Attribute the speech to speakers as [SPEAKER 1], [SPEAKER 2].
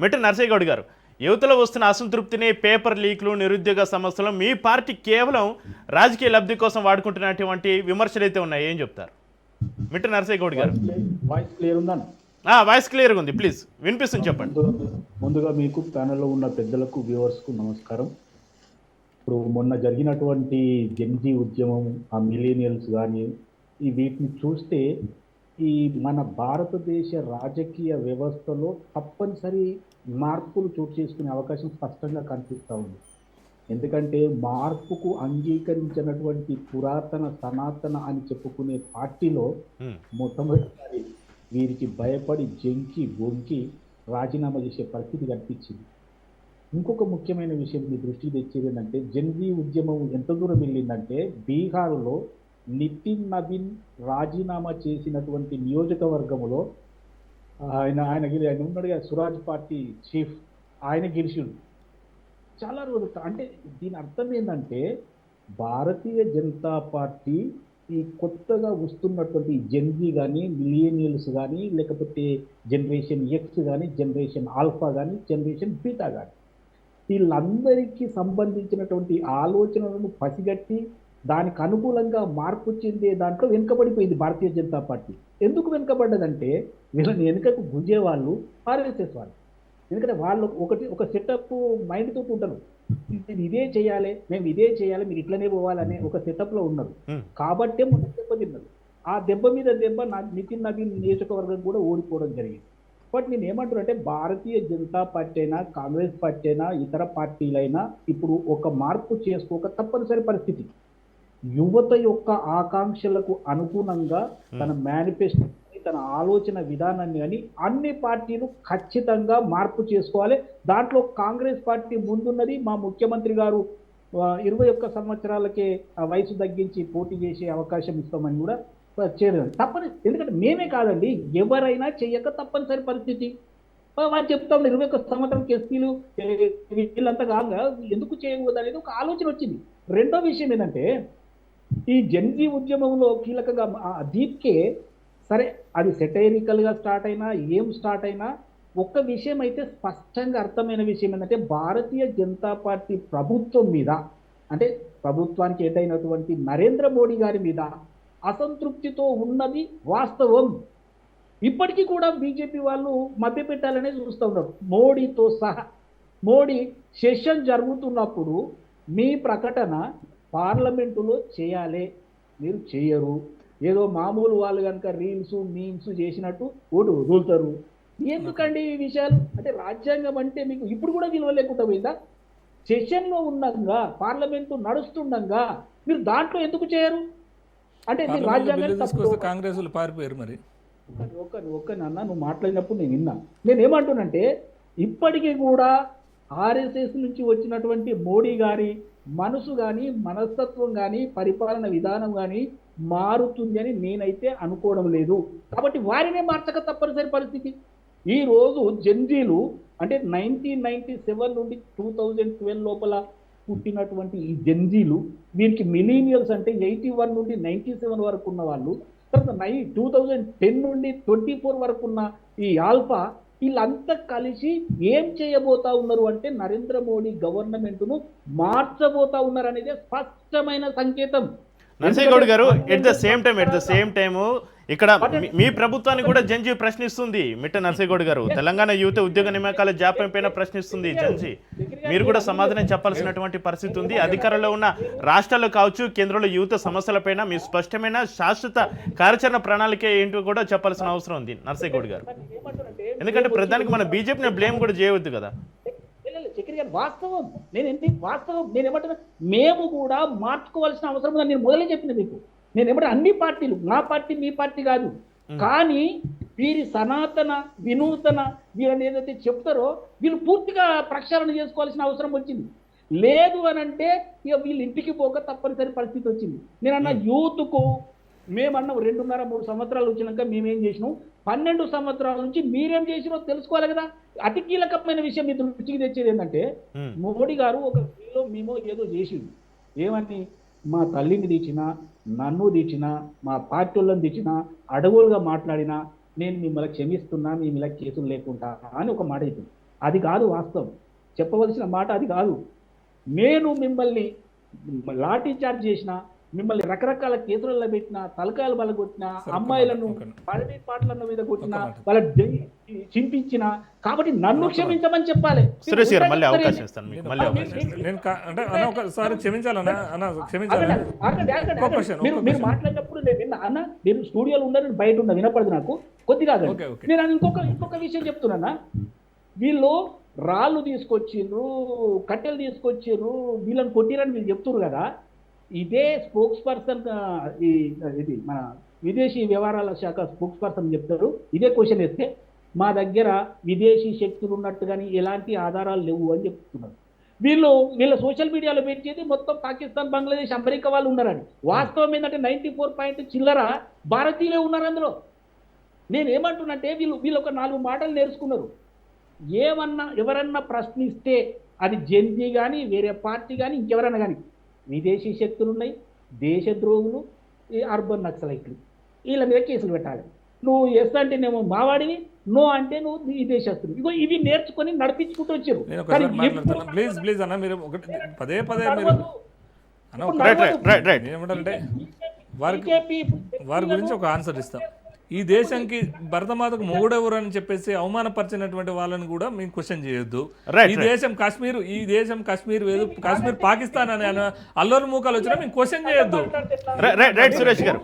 [SPEAKER 1] మెట్ట నర్సయ్య గౌడ్ గారు, యువతలో వస్తున్న అసంతృప్తిని, పేపర్ లీక్లు, నిరుద్యోగ సమస్యలు మీ పార్టీ కేవలం రాజకీయ లబ్ధి కోసం వాడుకుంటున్నటువంటి విమర్శలు అయితే ఉన్నాయి, ఏం చెప్తారు మిట్ట నర్సయ్య గౌడ్ గారు?
[SPEAKER 2] వాయిస్ క్లియర్ ఉందా?
[SPEAKER 1] వాయిస్ క్లియర్గా ఉంది, ప్లీజ్ వినిపిస్తుంది, చెప్పండి.
[SPEAKER 2] ముందుగా మీకు ప్యానెల్లో ఉన్న పెద్దలకు, వ్యూవర్స్కు నమస్కారం. ఇప్పుడు మొన్న జరిగినటువంటి జెన్జీ ఉద్యమం, ఆ మిలీనియల్స్ కానీ ఈ వీటిని చూస్తే ఈ మన భారతదేశ రాజకీయ వ్యవస్థలో తప్పనిసరి మార్పులు చోటు చేసుకునే అవకాశం స్పష్టంగా కనిపిస్తూ ఉంది. ఎందుకంటే మార్పుకు అంగీకరించినటువంటి పురాతన సనాతన అని చెప్పుకునే పార్టీలో మొట్టమొదటిసారి వీరికి భయపడి జంకి బొంకి రాజీనామా చేసే పరిస్థితి కనిపించింది. ఇంకొక ముఖ్యమైన విషయం మీ దృష్టికి తెచ్చేది ఏంటంటే, జెన్జీ ఉద్యమం ఎంత దూరం వెళ్ళిందంటే, బీహార్లో నితిన్ నవీన్ రాజీనామా చేసినటువంటి నియోజకవర్గంలో ఆయన ఉన్నాడు కదా, సురాజ్ పార్టీ చీఫ్, ఆయన గెలిచిండు చాలా రోజులు. అంటే దీని అర్థం ఏంటంటే, భారతీయ జనతా పార్టీ ఈ కొత్తగా వస్తున్నటువంటి జెన్జీ కానీ, మిలియనియల్స్ కానీ, లేకపోతే జనరేషన్ ఎక్స్ కానీ, జనరేషన్ ఆల్ఫా కానీ, జనరేషన్ బీటా కానీ, వీళ్ళందరికీ సంబంధించినటువంటి ఆలోచనలను పసిగట్టి దానికి అనుకూలంగా మార్పు చెందే దాంట్లో వెనుకబడిపోయింది భారతీయ జనతా పార్టీ. ఎందుకు వెనుకబడ్డదంటే, వీళ్ళని వెనుకకు గుంజేవాళ్ళు ఆర్ఎస్ఎస్ వాళ్ళు. ఎందుకంటే వాళ్ళు ఒక సెటప్ మైండ్ తోటి ఉంటారు. నేను ఇదే చేయాలి, మేము ఇదే చేయాలి, మీరు ఇట్లనే పోవాలనే ఒక సెటప్లో ఉన్నారు. కాబట్టే మొన్న దెబ్బ తిన్నారు. ఆ దెబ్బ మీద దెబ్బ నితిన్ నవీన్ నియోజకవర్గం కూడా ఓడిపోవడం జరిగింది. బట్ నేను ఏమంటున్నా అంటే, భారతీయ జనతా పార్టీ అయినా, కాంగ్రెస్ పార్టీ అయినా, ఇతర పార్టీలైనా ఇప్పుడు ఒక మార్పు చేసుకోక తప్పనిసరి పరిస్థితి. యువత యొక్క ఆకాంక్షలకు అనుగుణంగా తన మేనిఫెస్టో, తన ఆలోచన విధానాన్ని కానీ అన్ని పార్టీలు ఖచ్చితంగా మార్పు చేసుకోవాలి. దాంట్లో కాంగ్రెస్ పార్టీ ముందున్నది. మా ముఖ్యమంత్రి గారు 21 సంవత్సరాలకే వయసు తగ్గించి పోటీ చేసే అవకాశం ఇస్తామని కూడా చేరారు. ఎందుకంటే మేమే కాదండి, ఎవరైనా చెయ్యక తప్పనిసరి పరిస్థితి. వాళ్ళు చెప్తా ఉన్నారు 21 సంవత్సరాలకి ఎస్పీలు వీళ్ళంతా కాగా ఎందుకు చేయకూడదు అనేది ఒక ఆలోచన వచ్చింది. రెండో విషయం ఏంటంటే, ఈ జెన్జీ ఉద్యమంలో కీలకంగా దీప్కే, సరే అది సెటైరికల్గా స్టార్ట్ అయినా, ఏం స్టార్ట్ అయినా, ఒక్క విషయం అయితే స్పష్టంగా అర్థమైన విషయం ఏంటంటే, భారతీయ జనతా పార్టీ ప్రభుత్వం మీద, అంటే ప్రభుత్వానికి ఏదైనటువంటి నరేంద్ర మోడీ గారి మీద అసంతృప్తితో ఉన్నది వాస్తవం. ఇప్పటికీ కూడా బీజేపీ వాళ్ళు మభ్యపెట్టాలనే చూస్తూ ఉన్నారు మోడీతో సహా. మోడీ సెషన్ జరుగుతున్నప్పుడు మీ ప్రకటన పార్లమెంటులో చేయాలి, మీరు చేయరు. ఏదో మామూలు వాళ్ళు కనుక రీల్స్ మీమ్స్ చేసినట్టు ఓటు వదులుతారు. ఎందుకండి ఈ విషయాలు? అంటే రాజ్యాంగం అంటే మీకు ఇప్పుడు కూడా విలువ లేకుండా పోయిందా? సెషన్లో ఉండగా, పార్లమెంటు నడుస్తుండగా మీరు దాంట్లో ఎందుకు చేయరు? అంటే రాజ్యాంగం
[SPEAKER 3] కాంగ్రెస్ పారిపోయారు. మరి
[SPEAKER 2] ఒక్క నాన్న నువ్వు మాట్లాడినప్పుడు నేను విన్నా. నేను ఏమంటున్నానంటే, ఇప్పటికీ కూడా ఆర్ఎస్ఎస్ నుంచి వచ్చినటువంటి మోడీ గారి మనసు కానీ, మనస్తత్వం కానీ, పరిపాలన విధానం కానీ మారుతుంది అని నేనైతే అనుకోవడం లేదు. కాబట్టి వారినే మార్చక తప్పనిసరి పరిస్థితి. ఈరోజు జెన్జీలు అంటే 1997 నుండి 2012 లోపల పుట్టినటువంటి ఈ జెన్జీలు, వీరికి మిలీనియల్స్ అంటే 81 నుండి 97 వరకు ఉన్న వాళ్ళు, తర్వాత 2010 నుండి 24 వరకు ఉన్న ఈ ఆల్ఫా, వీళ్ళంతా కలిసి ఏం చేయబోతా ఉన్నారు అంటే, నరేంద్ర మోడీ గవర్నమెంట్ను మార్చబోతా ఉన్నారు అనేది స్పష్టమైన సంకేతం.
[SPEAKER 1] నర్సయ్య గౌడ్ గారు, ఎట్ ద సేమ్ టైమ్ ఇక్కడ మీ ప్రభుత్వాన్ని కూడా జెన్జీ ప్రశ్నిస్తుంది. మిట్ట నర్సయ్య గౌడ్ గారు, తెలంగాణ యువత ఉద్యోగ నియామకాల జాప్యం పైన ప్రశ్నిస్తుంది జెన్జీ. మీరు కూడా సమాధానం చెప్పాల్సినటువంటి పరిస్థితి ఉంది. అధికారంలో ఉన్న రాష్ట్రాల్లో కావచ్చు, కేంద్రంలో యువత సమస్యలపైన మీ స్పష్టమైన శాశ్వత కార్యాచరణ ప్రణాళిక ఏంటో కూడా చెప్పాల్సిన అవసరం ఉంది నర్సయ్య గౌడ్ గారు. ఎందుకంటే ప్రధానికి మన బీజేపీని బ్లేమ్ కూడా చేయవద్దు కదా.
[SPEAKER 2] వాస్తవం నేను ఏమంటున్నా, మేము కూడా మార్చుకోవాల్సిన అవసరం ఉందని నేను మొదలే చెప్పిన మీకు. నేను ఏమంటే అన్ని పార్టీలు, నా పార్టీ మీ పార్టీ కాదు, కానీ వీరి సనాతన వినూతన వీళ్ళని ఏదైతే చెప్తారో వీళ్ళు పూర్తిగా ప్రక్షాళన చేసుకోవాల్సిన అవసరం వచ్చింది. లేదు అని అంటే ఇక వీళ్ళు ఇంటికి పోక తప్పనిసరి పరిస్థితి వచ్చింది. నేనన్నా యూత్కు మేమన్నా 2.5-3 సంవత్సరాలు వచ్చినాక మేమేం చేసినాం, 12 సంవత్సరాల నుంచి మీరేం చేసినో తెలుసుకోవాలి కదా. అతి కీలకమైన విషయం మీ దృష్టికి తెచ్చేది ఏంటంటే, మోడీ గారు ఒక మేము ఏదో చేసిండు. ఏమని? మా తల్లిని తెచ్చినా, నన్ను తెచ్చినా, మా పార్టీ వాళ్ళని తెచ్చినా, అడవులుగా మాట్లాడినా నేను మిమ్మల్ని క్షమిస్తున్నా, మీ ఇలా కేసులు లేకుండా అని ఒక మాట చెప్పింది. అది కాదు వాస్తవం. చెప్పవలసిన మాట అది కాదు. నేను మిమ్మల్ని లాఠీ చార్జ్ చేసిన, మిమ్మల్ని రకరకాల కేసులలో పెట్టిన, తలకాయలు బలగొట్టిన, అమ్మాయిలను పడవి పాటల మీద కొట్టిన, వాళ్ళ చింపించిన, కాబట్టి నన్ను క్షమించమని చెప్పాలి.
[SPEAKER 1] సురేష్ గారు మళ్ళీ అవకాశం ఇస్తాను మీకు, మళ్ళీ అవకాశం ఇస్తాను.
[SPEAKER 3] నేను అంటే అన్న ఒకసారి క్షమించాలన్నా అన్న క్షమించాలి.
[SPEAKER 2] మీరు మాట్లాడినప్పుడు నేను విన్నా అన్న, నేను స్టూడియోలో ఉన్నా, నేను బయట ఉన్నా, వినపడదు నాకు కొద్దిగా. నేను ఇంకొక విషయం చెప్తున్నా. వీళ్ళు రాళ్ళు తీసుకొచ్చిండ్రు, కట్టెలు తీసుకొచ్చిండ్రు, వీళ్ళని కొట్టిరని వీళ్ళు చెప్తున్నారు కదా. ఇదే స్పోక్స్ పర్సన్, ఇది మన విదేశీ వ్యవహారాల శాఖ స్పోక్స్ పర్సన్ చెప్తారు. ఇదే క్వశ్చన్ వేస్తే మా దగ్గర విదేశీ శక్తులు ఉన్నట్టు కానీ ఎలాంటి ఆధారాలు లేవు అని చెప్తున్నారు. వీళ్ళ సోషల్ మీడియాలో పెట్టేది మొత్తం పాకిస్తాన్, బంగ్లాదేశ్, అమెరికా వాళ్ళు ఉన్నారని. వాస్తవం ఏంటంటే 94% చిల్లర భారతీయులే ఉన్నారు అందులో. నేను ఏమంటున్నంటే వీళ్ళు ఒక 4 మాటలు నేర్చుకున్నారు. ఎవరన్నా ప్రశ్నిస్తే అది జెన్జీ కానీ, వేరే పార్టీ కానీ, ఇంకెవరన్నా కానీ, విదేశీ శక్తులు ఉన్నాయి, దేశద్రోహులు, ఈ అర్బన్ నక్సలైట్లు, వీళ్ళ మీద కేసులు పెట్టాలి. నువ్వు ఎస్ అంటే నేమో మావాడివి, నో అంటే నువ్వు ఈ దేశస్తులు. ఇగో ఇవి నేర్చుకొని నడిపించుకుంటూ వచ్చారు.
[SPEAKER 3] ప్లీజ్ అన్న, మీరు ఒకటి పదే మీరు ఏమంటారంటే వారి గురించి ఒక ఆన్సర్ ఇస్తాం. ఈ దేశంకి భరతమాతకు మొగుడెవరు అని చెప్పేసి అవమానపరిచినటువంటి వాళ్ళని కూడా మేము క్వశ్చన్ చేయొద్దు. ఈ దేశం కాశ్మీర్ వేదు, కాశ్మీర్ పాకిస్తాన్ అని అల్లరి మూకాలు వచ్చినా మేము క్వశ్చన్ చేయొద్దు.
[SPEAKER 1] రైట్ సురేష్ గారు.